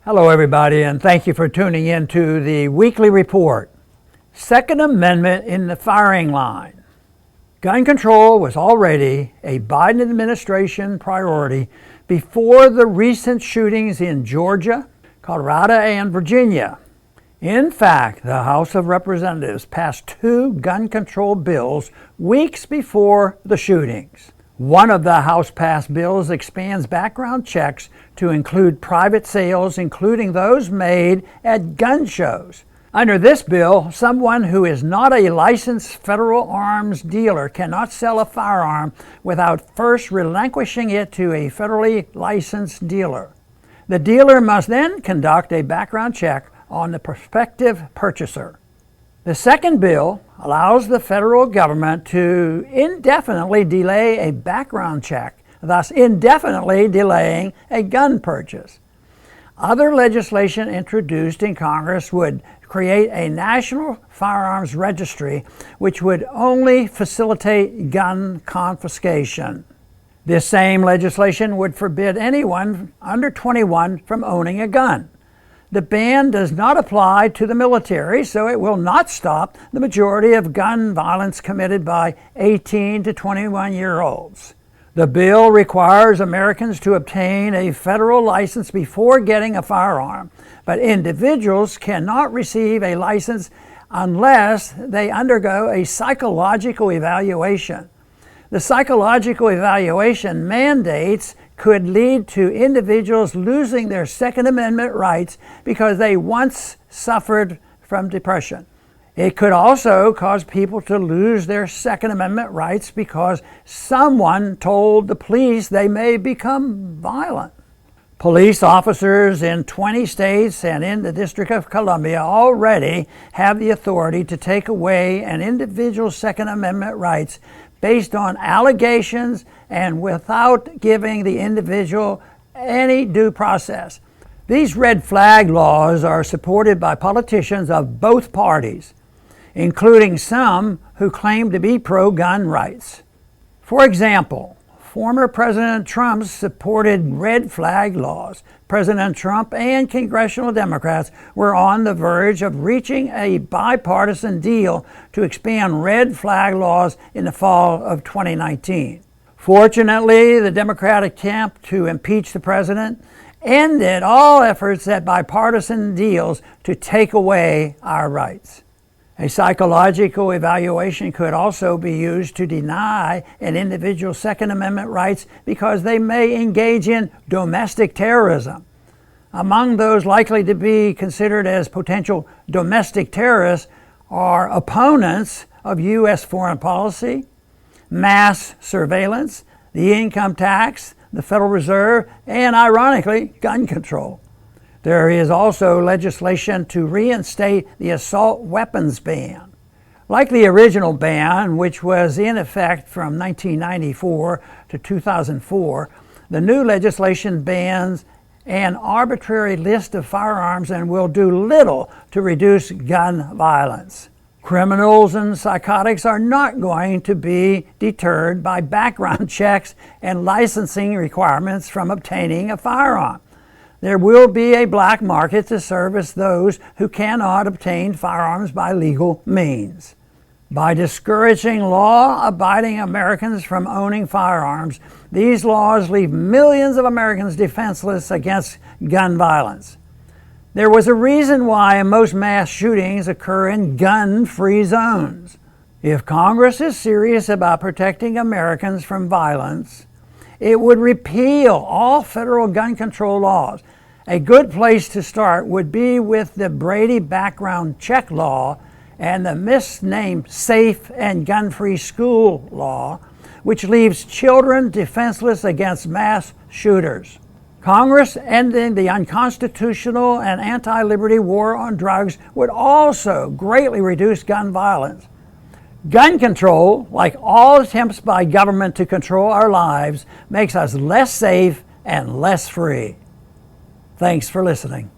Hello everybody, and thank you for tuning in to the weekly report. Second Amendment in the firing line. Gun control was already a Biden administration priority before the recent shootings in Georgia, Colorado, and Virginia. In fact, the House of Representatives passed two gun control bills weeks before the shootings. One of the House-passed bills expands background checks to include private sales, including those made at gun shows. Under this bill, someone who is not a licensed federal arms dealer cannot sell a firearm without first relinquishing it to a federally licensed dealer. The dealer must then conduct a background check on the prospective purchaser. The second bill allows the federal government to indefinitely delay a background check, thus indefinitely delaying a gun purchase. Other legislation introduced in Congress would create a national firearms registry, which would only facilitate gun confiscation. This same legislation would forbid anyone under 21 from owning a gun. The ban does not apply to the military, so it will not stop the majority of gun violence committed by 18 to 21-year-olds. The bill requires Americans to obtain a federal license before getting a firearm, but individuals cannot receive a license unless they undergo a psychological evaluation. The psychological evaluation mandates could lead to individuals losing their Second Amendment rights because they once suffered from depression. It could also cause people to lose their Second Amendment rights because someone told the police they may become violent. Police officers in 20 states and in the District of Columbia already have the authority to take away an individual's Second Amendment rights based on allegations and without giving the individual any due process. These red flag laws are supported by politicians of both parties, including some who claim to be pro-gun rights. For example, former President Trump supported red flag laws. President Trump and congressional Democrats were on the verge of reaching a bipartisan deal to expand red flag laws in the fall of 2019. Fortunately, the Democratic attempt to impeach the president ended all efforts at bipartisan deals to take away our rights. A psychological evaluation could also be used to deny an individual's Second Amendment rights because they may engage in domestic terrorism. Among those likely to be considered as potential domestic terrorists are opponents of U.S. foreign policy, mass surveillance, the income tax, the Federal Reserve, and ironically, gun control. There is also legislation to reinstate the assault weapons ban. Like the original ban, which was in effect from 1994 to 2004, the new legislation bans an arbitrary list of firearms and will do little to reduce gun violence. Criminals and psychotics are not going to be deterred by background checks and licensing requirements from obtaining a firearm. There will be a black market to service those who cannot obtain firearms by legal means. By discouraging law-abiding Americans from owning firearms, these laws leave millions of Americans defenseless against gun violence. There was a reason why most mass shootings occur in gun-free zones. If Congress is serious about protecting Americans from violence, it would repeal all federal gun control laws. A good place to start would be with the Brady background check law and the misnamed Safe and Gun-Free School law, which leaves children defenseless against mass shooters. Congress ending the unconstitutional and anti-liberty war on drugs would also greatly reduce gun violence. Gun control, like all attempts by government to control our lives, makes us less safe and less free. Thanks for listening.